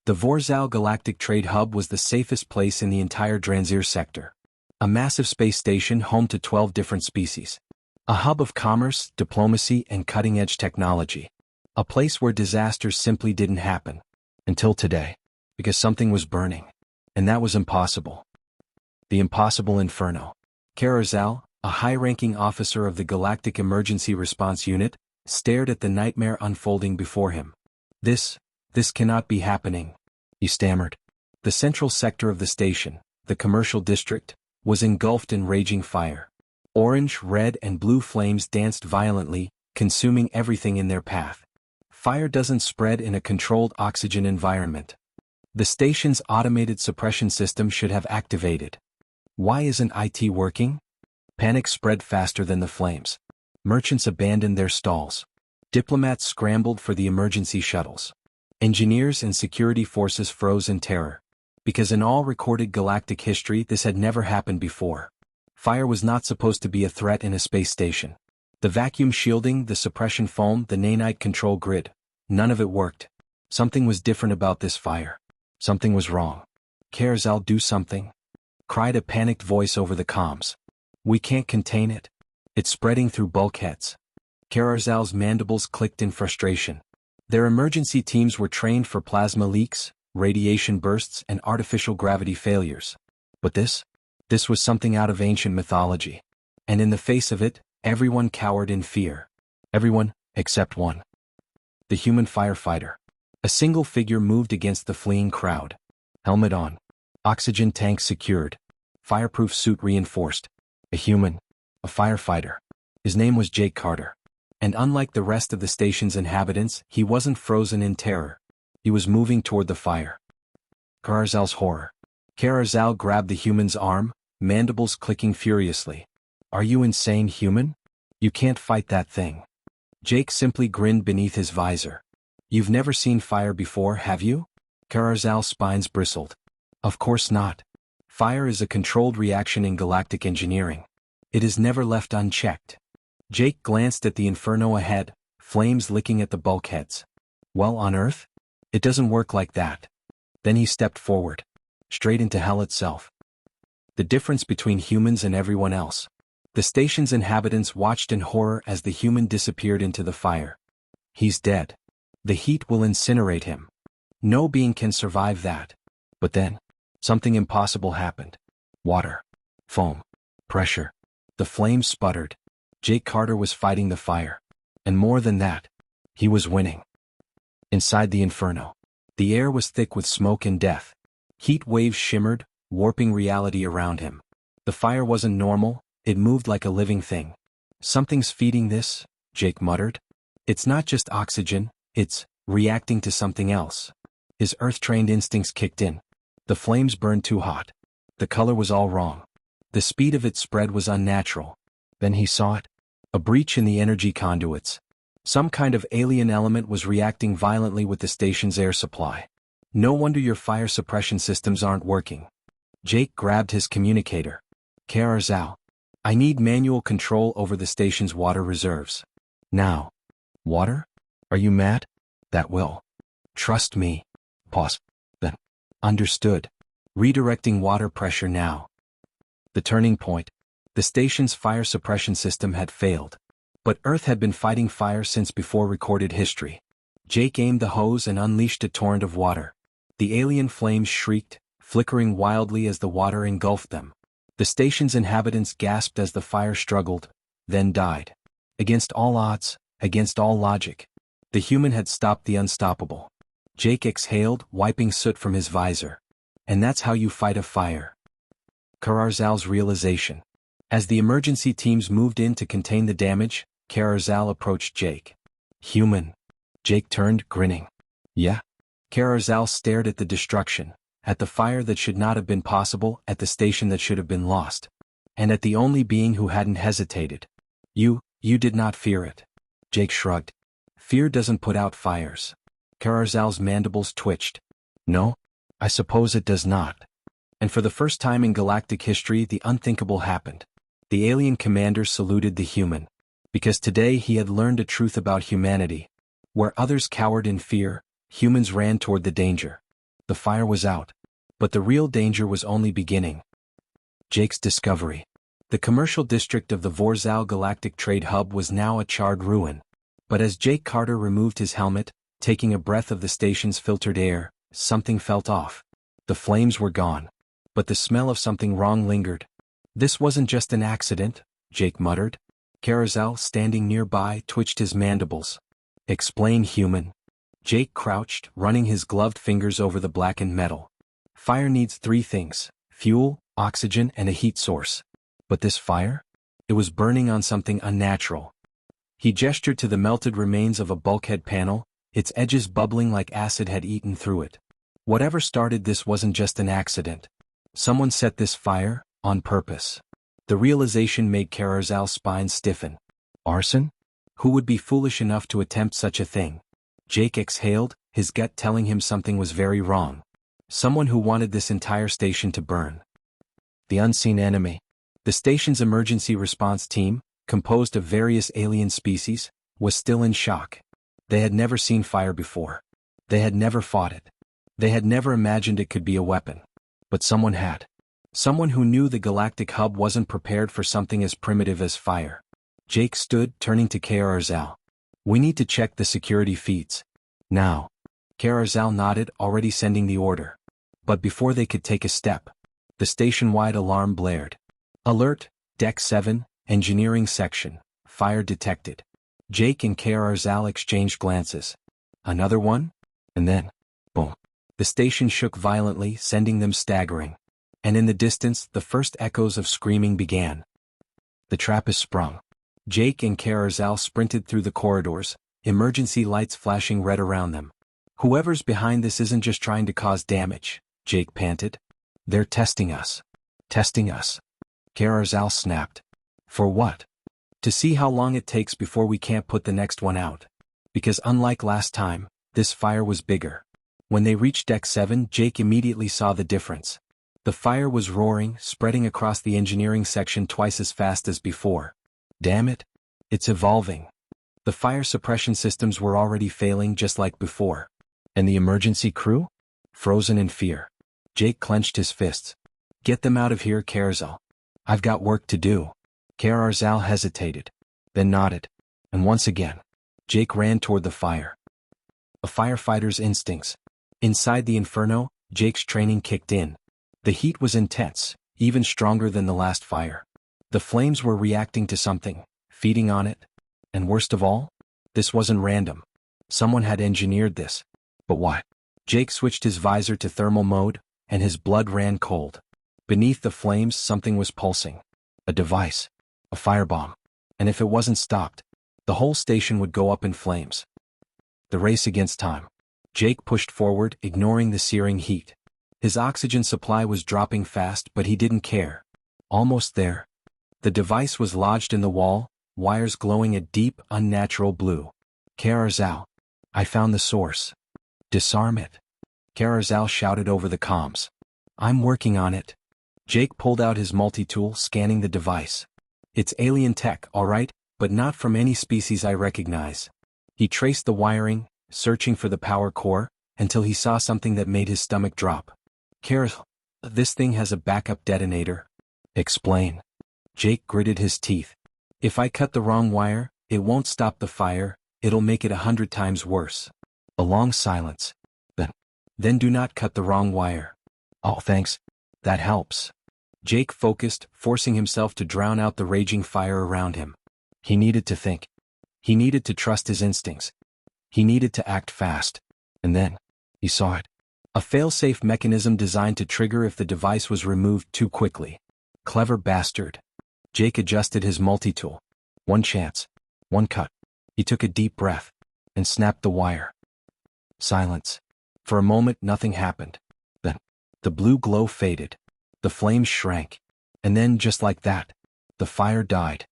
The Vorzal Galactic Trade Hub was the safest place in the entire Dranzir sector. A massive space station home to 12 different species. A hub of commerce, diplomacy, and cutting-edge technology. A place where disasters simply didn't happen. Until today. Because something was burning. And that was impossible. The impossible inferno. Karazal, a high-ranking officer of the Galactic Emergency Response Unit, stared at the nightmare unfolding before him. This cannot be happening, he stammered. The central sector of the station, the commercial district, was engulfed in raging fire. Orange, red, and blue flames danced violently, consuming everything in their path. Fire doesn't spread in a controlled oxygen environment. The station's automated suppression system should have activated. Why isn't IT working? Panic spread faster than the flames. Merchants abandoned their stalls. Diplomats scrambled for the emergency shuttles. Engineers and security forces froze in terror. Because in all recorded galactic history this had never happened before. Fire was not supposed to be a threat in a space station. The vacuum shielding, the suppression foam, the nanite control grid. None of it worked. Something was different about this fire. Something was wrong. Karazal, do something? Cried a panicked voice over the comms. We can't contain it. It's spreading through bulkheads. Karazal's mandibles clicked in frustration. Their emergency teams were trained for plasma leaks, radiation bursts, and artificial gravity failures. But this was something out of ancient mythology. And in the face of it, everyone cowered in fear. Everyone, except one. The human firefighter. A single figure moved against the fleeing crowd. Helmet on. Oxygen tank secured. Fireproof suit reinforced. A human. A firefighter. His name was Jake Carter. And unlike the rest of the station's inhabitants, he wasn't frozen in terror. He was moving toward the fire. Karazal's horror. Karazal grabbed the human's arm, mandibles clicking furiously. Are you insane, human? You can't fight that thing. Jake simply grinned beneath his visor. You've never seen fire before, have you? Karazal's spines bristled. Of course not. Fire is a controlled reaction in galactic engineering. It is never left unchecked. Jake glanced at the inferno ahead, flames licking at the bulkheads. Well, on Earth? It doesn't work like that. Then he stepped forward. Straight into hell itself. The difference between humans and everyone else. The station's inhabitants watched in horror as the human disappeared into the fire. He's dead. The heat will incinerate him. No being can survive that. But then, something impossible happened. Water. Foam. Pressure. The flames sputtered. Jake Carter was fighting the fire. And more than that, he was winning. Inside the inferno, the air was thick with smoke and death. Heat waves shimmered, warping reality around him. The fire wasn't normal, it moved like a living thing. Something's feeding this, Jake muttered. It's not just oxygen, it's reacting to something else. His Earth-trained instincts kicked in. The flames burned too hot. The color was all wrong. The speed of its spread was unnatural. Then he saw it. A breach in the energy conduits. Some kind of alien element was reacting violently with the station's air supply. No wonder your fire suppression systems aren't working. Jake grabbed his communicator. Karazal. I need manual control over the station's water reserves. Now. Water? Are you mad? That will. Trust me. Pause. Then. Understood. Redirecting water pressure now. The turning point. The station's fire suppression system had failed. But Earth had been fighting fire since before recorded history. Jake aimed the hose and unleashed a torrent of water. The alien flames shrieked, flickering wildly as the water engulfed them. The station's inhabitants gasped as the fire struggled, then died. Against all odds, against all logic, the human had stopped the unstoppable. Jake exhaled, wiping soot from his visor. And that's how you fight a fire. Karazal's realization. As the emergency teams moved in to contain the damage, Karazal approached Jake. Human. Jake turned, grinning. Yeah? Karazal stared at the destruction, at the fire that should not have been possible, at the station that should have been lost. And at the only being who hadn't hesitated. You did not fear it. Jake shrugged. Fear doesn't put out fires. Karazal's mandibles twitched. No? I suppose it does not. And for the first time in galactic history, the unthinkable happened. The alien commander saluted the human. Because today he had learned a truth about humanity. Where others cowered in fear, humans ran toward the danger. The fire was out. But the real danger was only beginning. Jake's discovery. The commercial district of the Vorzal Galactic Trade Hub was now a charred ruin. But as Jake Carter removed his helmet, taking a breath of the station's filtered air, something felt off. The flames were gone. But the smell of something wrong lingered. This wasn't just an accident, Jake muttered. Carousel, standing nearby, twitched his mandibles. Explain, human. Jake crouched, running his gloved fingers over the blackened metal. Fire needs 3 things: fuel, oxygen, and a heat source. But this fire? It was burning on something unnatural. He gestured to the melted remains of a bulkhead panel, its edges bubbling like acid had eaten through it. Whatever started this wasn't just an accident. Someone set this fire, on purpose. The realization made Carousel's spine stiffen. Arson? Who would be foolish enough to attempt such a thing? Jake exhaled, his gut telling him something was very wrong. Someone who wanted this entire station to burn. The unseen enemy. The station's emergency response team, composed of various alien species, was still in shock. They had never seen fire before. They had never fought it. They had never imagined it could be a weapon. But someone had. Someone who knew the galactic hub wasn't prepared for something as primitive as fire. Jake stood, turning to Carouzel. We need to check the security feeds. Now. Carouzel nodded, already sending the order. But before they could take a step, the station-wide alarm blared. Alert, Deck 7, Engineering Section, fire detected. Jake and Carouzel exchanged glances. Another one? And then, boom. The station shook violently, sending them staggering. And in the distance, the first echoes of screaming began. The trap is sprung. Jake and Carouzel sprinted through the corridors, emergency lights flashing red around them. Whoever's behind this isn't just trying to cause damage, Jake panted. They're testing us. Testing us. Carouzel snapped. For what? To see how long it takes before we can't put the next one out. Because unlike last time, this fire was bigger. When they reached Deck 7, Jake immediately saw the difference. The fire was roaring, spreading across the engineering section twice as fast as before. Damn it. It's evolving. The fire suppression systems were already failing just like before. And the emergency crew? Frozen in fear. Jake clenched his fists. Get them out of here, Carouzel. I've got work to do. Carouzel hesitated, then nodded. And once again, Jake ran toward the fire. A firefighter's instincts. Inside the inferno, Jake's training kicked in. The heat was intense, even stronger than the last fire. The flames were reacting to something, feeding on it. And worst of all, this wasn't random. Someone had engineered this. But why? Jake switched his visor to thermal mode, and his blood ran cold. Beneath the flames, something was pulsing. A device. A firebomb. And if it wasn't stopped, the whole station would go up in flames. The race against time. Jake pushed forward, ignoring the searing heat. His oxygen supply was dropping fast, but he didn't care. Almost there. The device was lodged in the wall, wires glowing a deep, unnatural blue. Carouzel. I found the source. Disarm it. Carouzel shouted over the comms. I'm working on it. Jake pulled out his multi-tool, scanning the device. It's alien tech, all right, but not from any species I recognize. He traced the wiring, searching for the power core, until he saw something that made his stomach drop. Carouzel, this thing has a backup detonator. Explain. Jake gritted his teeth. If I cut the wrong wire, it won't stop the fire, it'll make it 100 times worse. A long silence. Then do not cut the wrong wire. Oh, thanks. That helps. Jake focused, forcing himself to drown out the raging fire around him. He needed to think. He needed to trust his instincts. He needed to act fast. And then, he saw it. A fail-safe mechanism designed to trigger if the device was removed too quickly. Clever bastard. Jake adjusted his multi-tool. One chance. One cut. He took a deep breath. And snapped the wire. Silence. For a moment nothing happened. Then, the blue glow faded. The flames shrank. And then just like that, the fire died.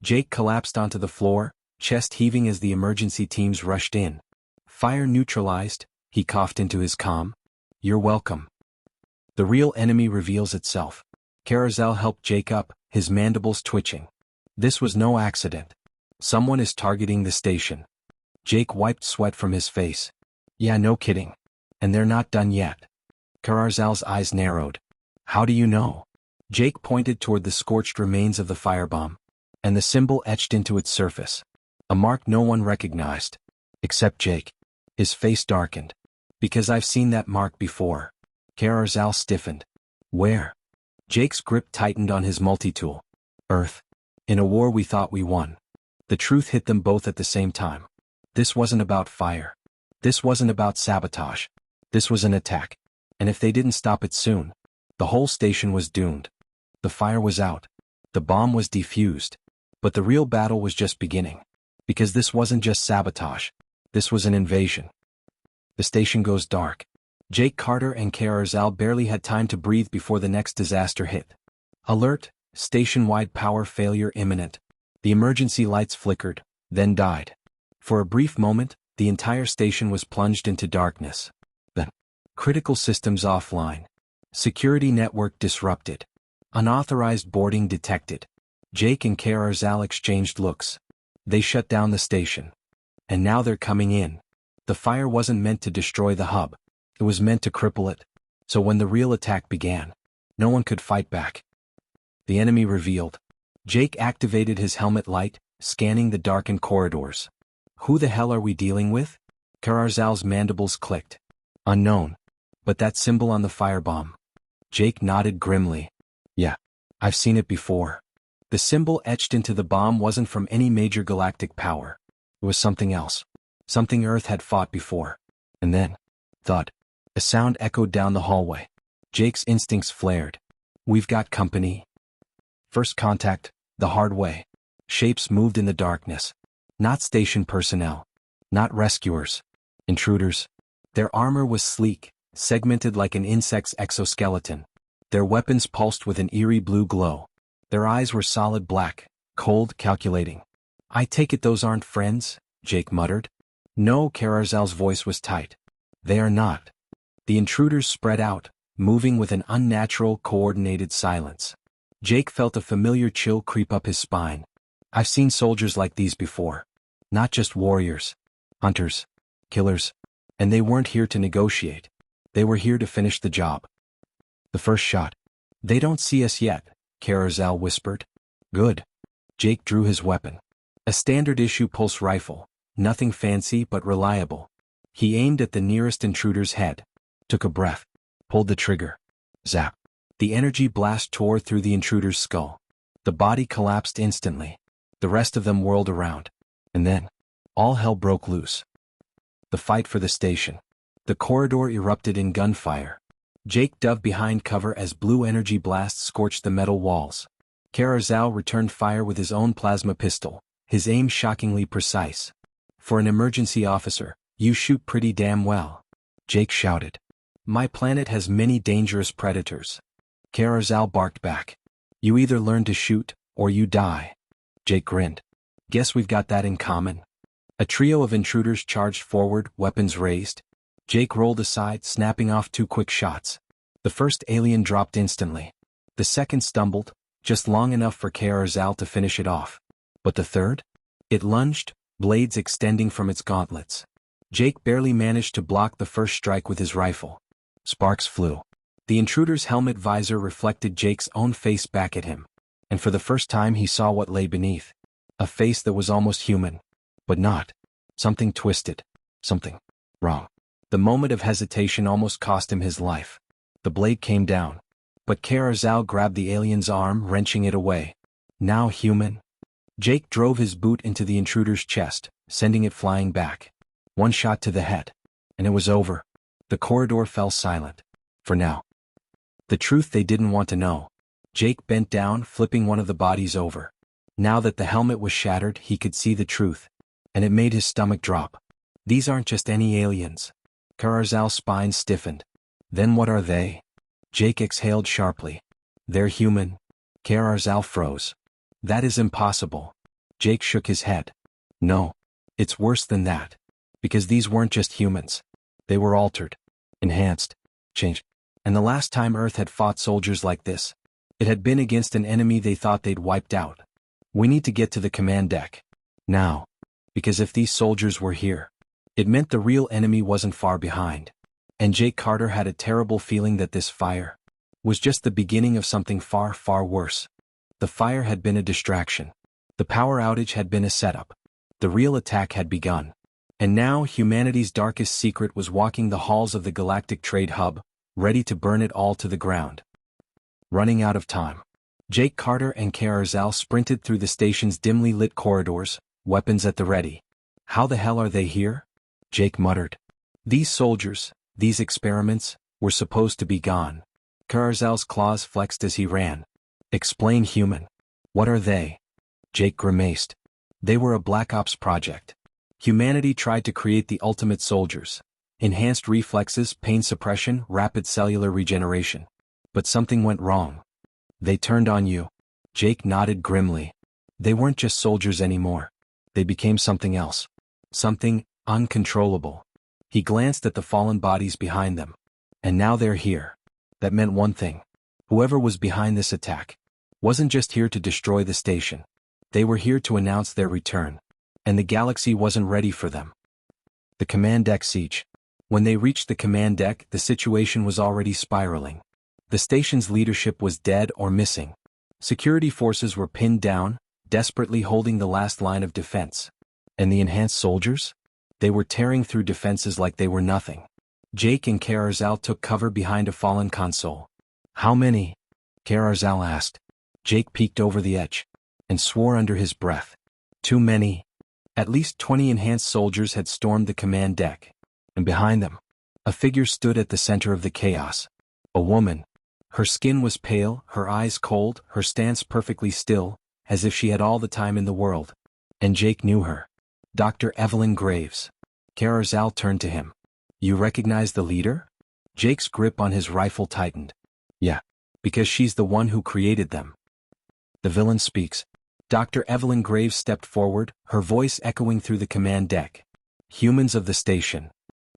Jake collapsed onto the floor, chest heaving as the emergency teams rushed in. Fire neutralized, he coughed into his comm. You're welcome. The real enemy reveals itself. Carouzel helped Jake up, his mandibles twitching. This was no accident. Someone is targeting the station. Jake wiped sweat from his face. Yeah, no kidding. And they're not done yet. Kararzal's eyes narrowed. How do you know? Jake pointed toward the scorched remains of the firebomb, and the symbol etched into its surface. A mark no one recognized. Except Jake. His face darkened. Because I've seen that mark before. Kararzal stiffened. Where? Jake's grip tightened on his multi-tool. Earth. In a war we thought we won. The truth hit them both at the same time. This wasn't about fire. This wasn't about sabotage. This was an attack. And if they didn't stop it soon, the whole station was doomed. The fire was out. The bomb was defused. But the real battle was just beginning. Because this wasn't just sabotage. This was an invasion. The station goes dark. Jake Carter and Kararzal barely had time to breathe before the next disaster hit. Alert, station-wide power failure imminent. The emergency lights flickered, then died. For a brief moment, the entire station was plunged into darkness. Then, critical systems offline. Security network disrupted. Unauthorized boarding detected. Jake and Kararzal exchanged looks. They shut down the station. And now they're coming in. The fire wasn't meant to destroy the hub. It was meant to cripple it. So when the real attack began, no one could fight back. The enemy revealed. Jake activated his helmet light, scanning the darkened corridors. Who the hell are we dealing with? Kararzal's mandibles clicked. Unknown. But that symbol on the firebomb. Jake nodded grimly. Yeah, I've seen it before. The symbol etched into the bomb wasn't from any major galactic power. It was something else. Something Earth had fought before. And then, thud. A sound echoed down the hallway. Jake's instincts flared. We've got company. First contact, the hard way. Shapes moved in the darkness. Not station personnel. Not rescuers. Intruders. Their armor was sleek, segmented like an insect's exoskeleton. Their weapons pulsed with an eerie blue glow. Their eyes were solid black, cold, calculating. I take it those aren't friends? Jake muttered. No, Kararzal's voice was tight. They are not. The intruders spread out, moving with an unnatural, coordinated silence. Jake felt a familiar chill creep up his spine. I've seen soldiers like these before. Not just warriors. Hunters. Killers. And they weren't here to negotiate. They were here to finish the job. The first shot. They don't see us yet, Kararzal whispered. Good. Jake drew his weapon. A standard-issue pulse rifle. Nothing fancy but reliable. He aimed at the nearest intruder's head. Took a breath. Pulled the trigger. Zap. The energy blast tore through the intruder's skull. The body collapsed instantly. The rest of them whirled around. And then, all hell broke loose. The fight for the station. The corridor erupted in gunfire. Jake dove behind cover as blue energy blasts scorched the metal walls. Kararzal returned fire with his own plasma pistol, his aim shockingly precise. For an emergency officer, you shoot pretty damn well. Jake shouted. My planet has many dangerous predators. Kararzal barked back. You either learn to shoot, or you die. Jake grinned. Guess we've got that in common. A trio of intruders charged forward, weapons raised. Jake rolled aside, snapping off 2 quick shots. The first alien dropped instantly. The second stumbled, just long enough for Kararzal to finish it off. But the third? It lunged, blades extending from its gauntlets. Jake barely managed to block the first strike with his rifle. Sparks flew. The intruder's helmet visor reflected Jake's own face back at him. And for the first time he saw what lay beneath. A face that was almost human. But not. Something twisted. Something wrong. The moment of hesitation almost cost him his life. The blade came down. But Kararzal grabbed the alien's arm, wrenching it away. Now human. Jake drove his boot into the intruder's chest, sending it flying back. 1 shot to the head. And it was over. The corridor fell silent. For now. The truth they didn't want to know. Jake bent down, flipping one of the bodies over. Now that the helmet was shattered, he could see the truth. And it made his stomach drop. These aren't just any aliens. Kararzal's spine stiffened. Then what are they? Jake exhaled sharply. They're human. Kararzal froze. That is impossible. Jake shook his head. No. It's worse than that. Because these weren't just humans. They were altered. Enhanced. Changed. And the last time Earth had fought soldiers like this, it had been against an enemy they thought they'd wiped out. We need to get to the command deck. Now. Because if these soldiers were here, it meant the real enemy wasn't far behind. And Jake Carter had a terrible feeling that this fire was just the beginning of something far, far worse. The fire had been a distraction. The power outage had been a setup. The real attack had begun. And now humanity's darkest secret was walking the halls of the Galactic Trade Hub, ready to burn it all to the ground. Running out of time, Jake Carter and Karzal sprinted through the station's dimly lit corridors, weapons at the ready. "How the hell are they here?" Jake muttered. "These soldiers, these experiments, were supposed to be gone." Karzal's claws flexed as he ran. "Explain, human. What are they?" Jake grimaced. "They were a Black Ops project. Humanity tried to create the ultimate soldiers. Enhanced reflexes, pain suppression, rapid cellular regeneration. But something went wrong. They turned on you." Jake nodded grimly. "They weren't just soldiers anymore. They became something else. Something uncontrollable." He glanced at the fallen bodies behind them. "And now they're here." That meant one thing. Whoever was behind this attack wasn't just here to destroy the station. They were here to announce their return. And the galaxy wasn't ready for them. The command deck siege. When they reached the command deck, the situation was already spiraling. The station's leadership was dead or missing. Security forces were pinned down, desperately holding the last line of defense. And the enhanced soldiers? They were tearing through defenses like they were nothing. Jake and Karzal took cover behind a fallen console. "How many?" Karzal asked. Jake peeked over the edge and swore under his breath. "Too many." At least 20 enhanced soldiers had stormed the command deck. And behind them, a figure stood at the center of the chaos. A woman. Her skin was pale, her eyes cold, her stance perfectly still, as if she had all the time in the world. And Jake knew her. Dr. Evelyn Graves. Karzal turned to him. "You recognize the leader?" Jake's grip on his rifle tightened. "Yeah, because she's the one who created them." "The villain speaks." Dr. Evelyn Graves stepped forward, her voice echoing through the command deck. "Humans of the station."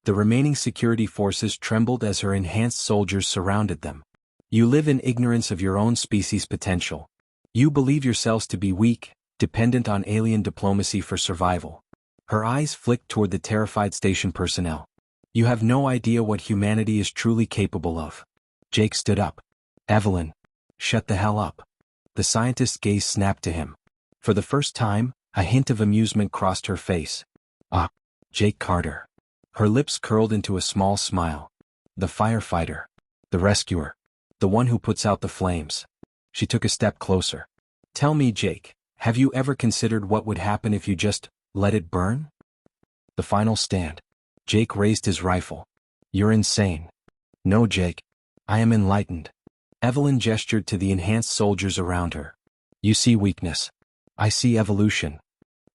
The remaining security forces trembled as her enhanced soldiers surrounded them. "You live in ignorance of your own species' potential. You believe yourselves to be weak, dependent on alien diplomacy for survival." Her eyes flicked toward the terrified station personnel. "You have no idea what humanity is truly capable of." Jake stood up. "Evelyn, shut the hell up." The scientist's gaze snapped to him. For the first time, a hint of amusement crossed her face. "Ah, Jake Carter." Her lips curled into a small smile. "The firefighter. The rescuer. The one who puts out the flames." She took a step closer. "Tell me, Jake, have you ever considered what would happen if you just let it burn?" The final stand. Jake raised his rifle. "You're insane." "No, Jake. I am enlightened." Evelyn gestured to the enhanced soldiers around her. "You see weakness. I see evolution.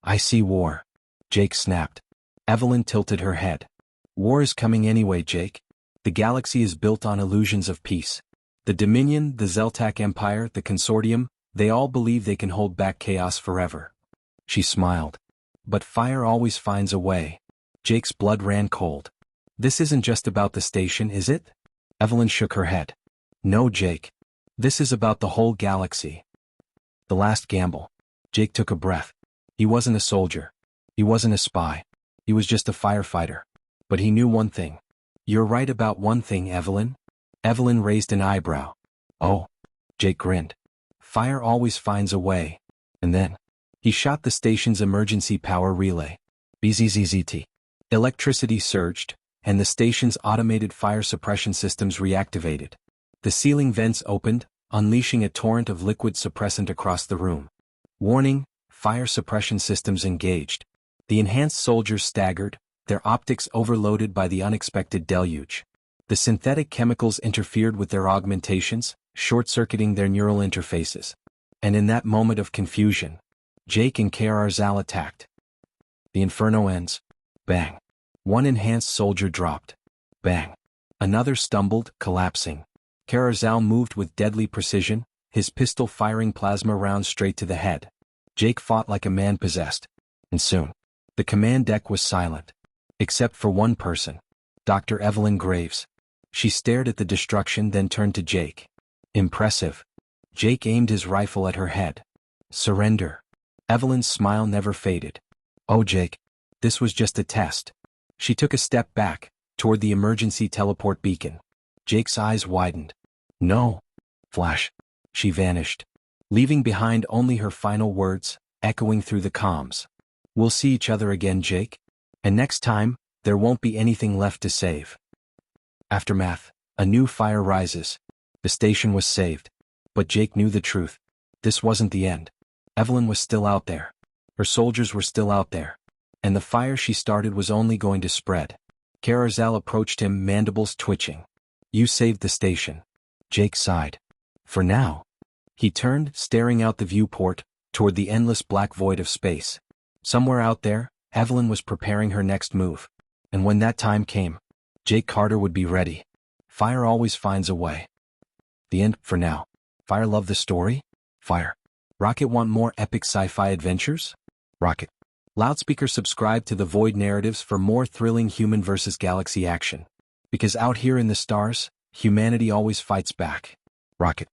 I see war." Jake snapped. Evelyn tilted her head. "War is coming anyway, Jake. The galaxy is built on illusions of peace. The Dominion, the Zeltak Empire, the Consortium, they all believe they can hold back chaos forever." She smiled. "But fire always finds a way." Jake's blood ran cold. "This isn't just about the station, is it?" Evelyn shook her head. "No, Jake. This is about the whole galaxy." The last gamble. Jake took a breath. He wasn't a soldier. He wasn't a spy. He was just a firefighter. But he knew one thing. "You're right about one thing, Evelyn." Evelyn raised an eyebrow. "Oh." Jake grinned. "Fire always finds a way." And then, he shot the station's emergency power relay. BZZZT. Electricity surged, and the station's automated fire suppression systems reactivated. The ceiling vents opened, unleashing a torrent of liquid suppressant across the room. "Warning, fire suppression systems engaged." The enhanced soldiers staggered, their optics overloaded by the unexpected deluge. The synthetic chemicals interfered with their augmentations, short-circuiting their neural interfaces. And in that moment of confusion, Jake and Karzal attacked. The inferno ends. Bang. One enhanced soldier dropped. Bang. Another stumbled, collapsing. Karzal moved with deadly precision, his pistol firing plasma rounds straight to the head. Jake fought like a man possessed. And soon, the command deck was silent. Except for one person. Dr. Evelyn Graves. She stared at the destruction, then turned to Jake. "Impressive." Jake aimed his rifle at her head. "Surrender." Evelyn's smile never faded. "Oh, Jake. This was just a test." She took a step back, toward the emergency teleport beacon. Jake's eyes widened. No. Flash. She vanished, leaving behind only her final words, echoing through the comms. We'll see each other again, Jake. And next time, there won't be anything left to save. Aftermath. A new fire rises. The station was saved. But Jake knew the truth. This wasn't the end. Evelyn was still out there. Her soldiers were still out there. And the fire she started was only going to spread. Carousel approached him, mandibles twitching. You saved the station. Jake sighed. For now. He turned, staring out the viewport, toward the endless black void of space. Somewhere out there, Evelyn was preparing her next move. And when that time came, Jake Carter would be ready. Fire always finds a way. The end, for now. Fire love the story? Fire. Rocket want more epic sci-fi adventures? Rocket. Loudspeaker subscribe to the Void Narratives for more thrilling human versus galaxy action. Because out here in the stars, humanity always fights back. Rocket.